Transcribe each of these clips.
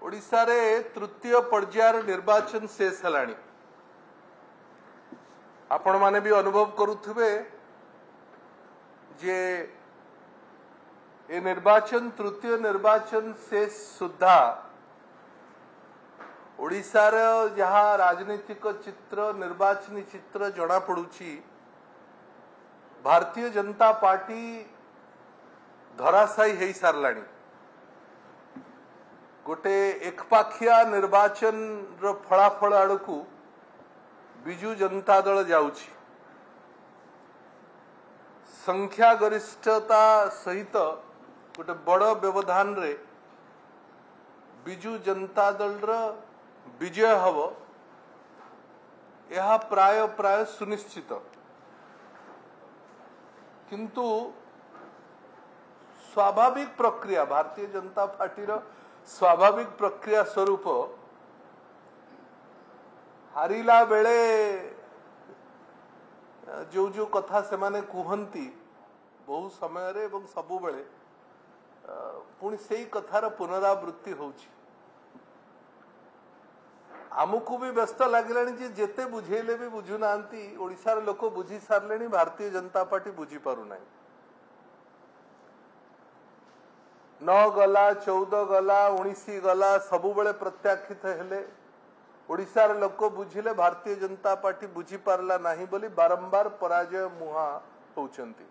ओडिशा रे तृतीय पर्यायर निर्वाचन शेष हलाणी। आपण माने भी अनुभव करुथुबे जे ए निर्वाचन तृतीय निर्वाचन शेष सुद्धा ओडिशार जहाँ राजनीतिक चित्र निर्वाचनी चित्र जना पड़ुची भारतीय जनता पार्टी धराशायी हो सारलाणी। गोटे एकपाखिया निर्वाचन रो फलाफल आड़कू बिजू जनता दल जाउची। संख्या गरिष्ठता सहित गोटे बड़ व्यवधान रे बिजू जनता दल रो विजय हब यह प्राय प्राय सुनिश्चित। किंतु स्वाभाविक प्रक्रिया भारतीय जनता पार्टी रो स्वाभाविक प्रक्रिया स्वरूप हारिला बेले जो जो कथा से माने कहती बहु समय रे एवं सबु बेले पुणी से कथार पुनरावृत्ति होउची। आमको भी व्यस्त लगे जेते बुझेले भी बुझु नांती ओडिशार लोक बुझी सारले भारतीय जनता पार्टी बुझी पारु नाही। 9 गला 14 गला 19 गला सबु बेले प्रत्याखित हेले ओडिशार लोक बुझिले भारतीय जनता पार्टी बुझी पारला नाही बोली बारंबार पराजय मुहा होउचंती।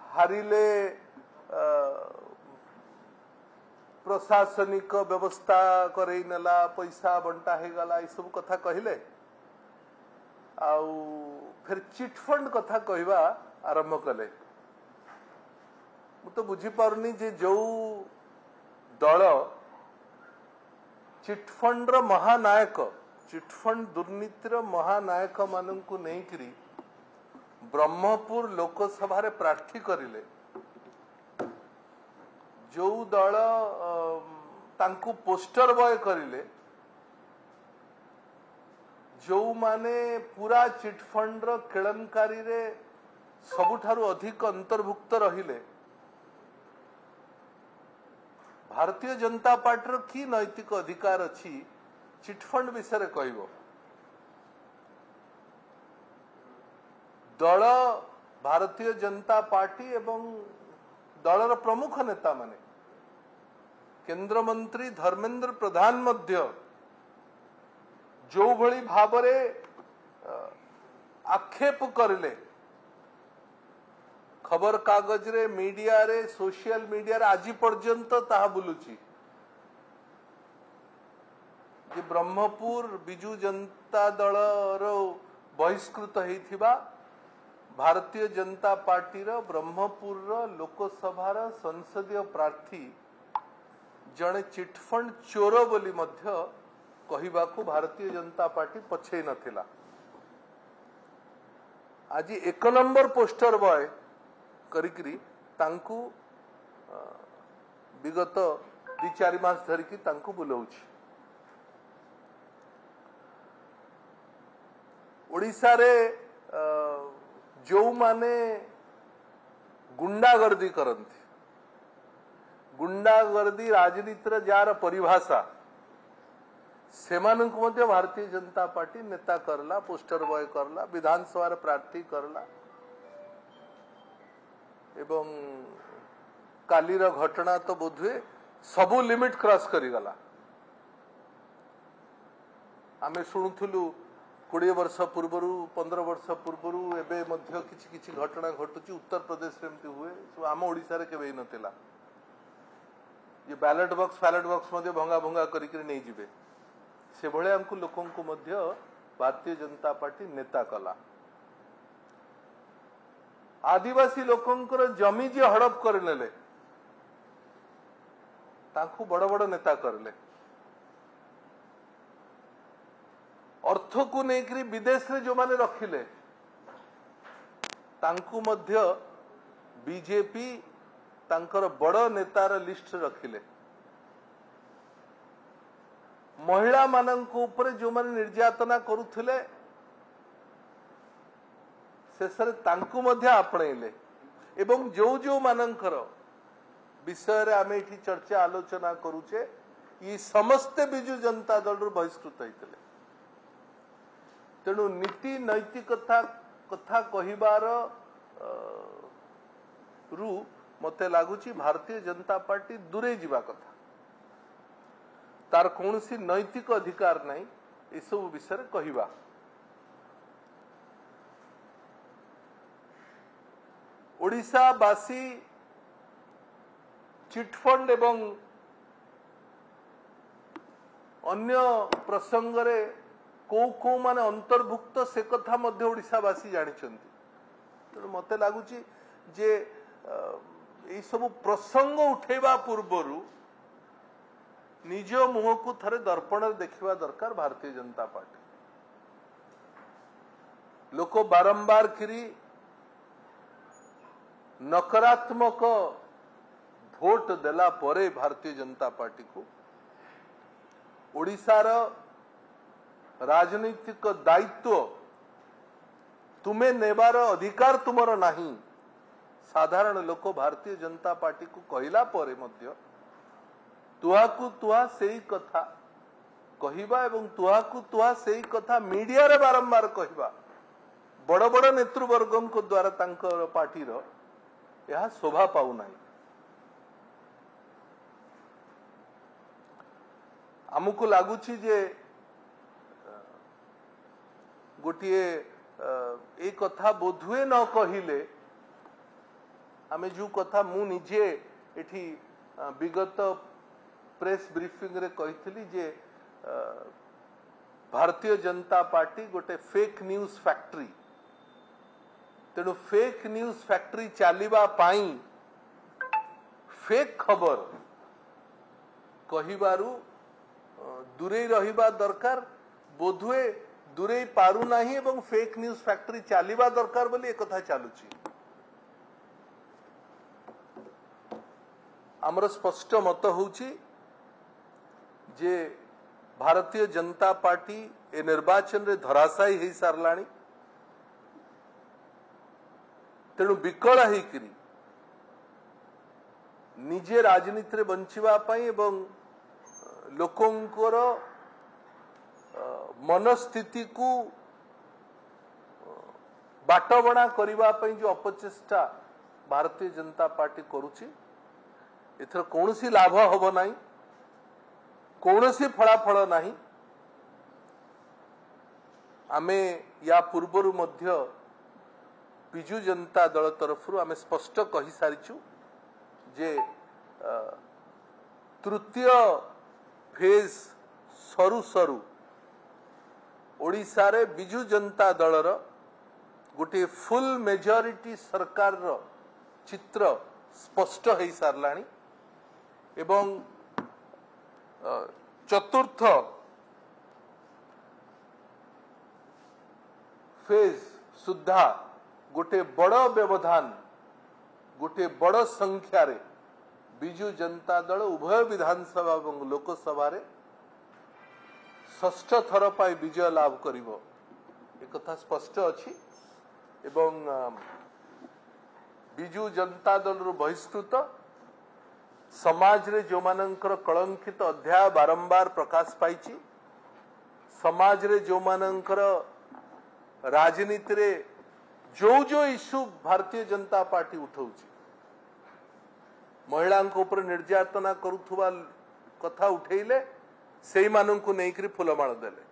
हारिले प्रशासनिक व्यवस्था करई नेला पैसा बंटा हे गला ई सब कथा कहिले आउ फिर चिटफंड कथा कहवा आरंभ कले। मु तो बुझी पारुनी जे जो दल चिटफंड रो महानायक चिटफंड दुर्नीतिर महानायक माननकु नहीं करी ब्रह्मपुर लोकसभा रे प्रार्थी करिले जो दल तांकु पोस्टर बॉय करिले जो माने पूरा चिटफंड रो केळनकारी रे सबुठारु अधिक अंतर्भुक्त रहिले भारतीय जनता पार्टी रो की नैतिक अधिकार अछि चिटफंड विषय रे कहबो। दल भारतीय जनता पार्टी एवं दलर प्रमुख नेता माने केंद्र मंत्री धर्मेंद्र प्रधान मध्य जो भली भावरे आक्षेप करले खबर कागज रे मीडिया रे सोशल मीडिया रे आज पर्यंत ताहा बुलुची जे ब्रह्मपुर बिजू जनता दल रो बहिष्कृत हेथिबा भारतीय जनता पार्टी रो ब्रह्मपुर रो लोकसभा रो संसदीय प्रार्थी जने चिटफंड चोर बोली मध्य कहिबाकू भारतीय जनता पार्टी पछे नथिला। आज 1 नंबर पोस्टर बॉय करिकरी तांकू विगत 2-4 मास धरिकी तांकू बुलाउची। ओडिशा रे जो माने गुंडागर्दी करती गुंडागर्दी राजनीतिर जार परिभाषा सेमानंकु मध्य भारतीय जनता पार्टी नेता करला पोस्टर बॉय करला विधानसभा प्रार्थी करला एवं कालीर घटना तो बोधवे सबु लिमिट क्रॉस करिगला। आमे शुणुथुलु 20 वर्ष पूर्वरु 15 वर्ष पूर्वरु एबे मध्य किछि किछि घटना घटुची उत्तर प्रदेश रे एमती हुए सो आम ओडिसा रे केबे नथिला। ये बैलेट बॉक्स मध्य भंगा भंगा करिकरी नहीं जिबे से भले हमको लोकों को मध्य भारतीय जनता पार्टी नेता कला। आदिवासी लोकंकर जमी जे हड़प करनेले तांकु बड़ बड़ नेता करले अर्थ को नेकरी विदेश रे जो माने रखिले तांकु मध्य बीजेपी तांकर बड़ नेतार लिस्ट रखिले। महिला मानक ऊपर जो माने निर्यातना करुथिले शेषरे तांकु मध्य आपणैले एवं जो जो मानकर विषय रे आमे एठी चर्चा आलोचना करूचे ये समस्ते बिजु जनता दल रु बहिष्कृत होइतले तेणु नीति नैतिकता कथा कहिबार रु मते लागुची भारतीय जनता पार्टी दूरे जीवा कथा तार कौनसी नैतिक अधिकार नहीं ये सब विषय कहिबा ओडिशा बासी चिटफंड एवं अन्य प्रसंग रे को माने अंतर्भुक्त से कथा मध्य ओडिशावासी जानिछंती तेणु मते लागुची जे ये सब प्रसंग उठेबा पूर्वरु निज मुह को थरे दर्पण देखिबा दरकार भारतीय जनता पार्टी लोक बारंबार किरी नकारात्मक भोट देला परे भारतीय जनता पार्टी को ओडिशार राजनीतिक दायित्व तुम्हें नेबार अधिकार तुमर नहीं साधारण लोक भारतीय जनता पार्टी को कहला परे मध्य तुहाकु तुहा सेई कथा कहिबा एवं तुहाकु तुहा सेई कथा मीडिया रे बारंबार कहिबा बड़ बड़ नेतृवर्गों को द्वारा तांकर पार्टी रो यह शोभा पाउ नहीं आमको लगुची जे गोटे ए कथा बोधुए न कहिले आमे जो कथा मु निजे एठी विगत प्रेस ब्रीफिंग रे कहितली जे भारतीय जनता पार्टी गोटे फेक न्यूज फैक्ट्री तेणु फेक न्यूज फैक्ट्री चलिबा पाई फेक खबर कहिबारु दूरे रहिबा दरकार बोधुए दूरे पारु नाही एवं फेक न्यूज फैक्ट्री चलिबा दरकार बोली एक कथा चालुची आमर स्पष्ट मत होउची जे भारतीय जनता पार्टी ए निर्वाचन रे धराशायी हे सारलाणी तेणु विकल हेकरी निजे राजनीति रे बंचिबा पई एवं लोकंकर मनस्थिति को बाटबणा करिबा पई जो अपचेष्टा भारतीय जनता पार्टी करूची एथर कौनसी लाभ हबो नाही कौनसी फलाफल नाही आमे या पूर्वरु मध्य बिजु जनता दल तरफरु आमे स्पष्ट कहि सारिछु जे तृतीय फेज सरु सरु ओडिशा रे बिजु जनता दलर गोटे फुल मेजॉरिटी सरकार रो चित्र स्पष्ट है सारलाणी एवं चतुर्थ फेज सुधा गोटे बड़ व्यवधान गोटे बड़ संख्या रे बिजु जनता दल उभय विधानसभा और लोकसभा रे षष्ठ थर पाई विजय लाभ करिवो एक कथा स्पष्ट अछि एवं बिजु जनता दल रु बहिष्कृत समाज रे जो मानकर कलंकित अध्याय बारंबार प्रकाश पाइछि समाज रे जो मानकर राजनीति रे जो जो इश्यू भारतीय जनता पार्टी उठाउछि महिला ऊपर निर्यातना करुथुवा कथा उठेले से माननकु नेकरी फुलमाळ देले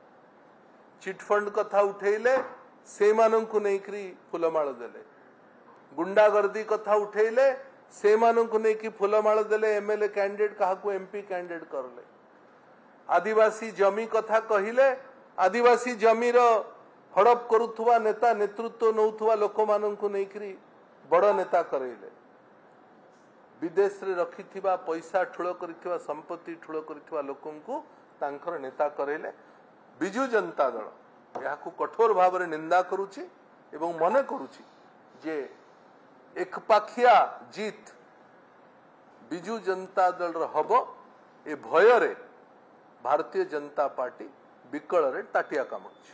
चिटफंड कथा उठेले से माननकु नेकरी फुलमाळ देले गुंडागर्दी कथा उठेले से माननकु नेकी फुलमाळ देले एमएलए कैंडिडेट काहाकु एमपी कैंडिडेट करले आदिवासी जमी कथा कहिले आदिवासी जमीर हड़प करुथुवा नेता नेतृत्व नौथुवा लोक माननकु नेकरी बड़ नेता करेले विदेश रे रखिथिबा पैसा ठुळ करिथिबा संपत्ति ठुळ करिथिबा लोकंकु तांकर नेता करेले बिजु जनता दल याकु कठोर भाव रे निंदा करूची एवं मने करूची जे एकपाखिया जीत बिजु जनता दल रो हबो ए भय रे भारतीय जनता पार्टी विकल रे ताटिया कामुची।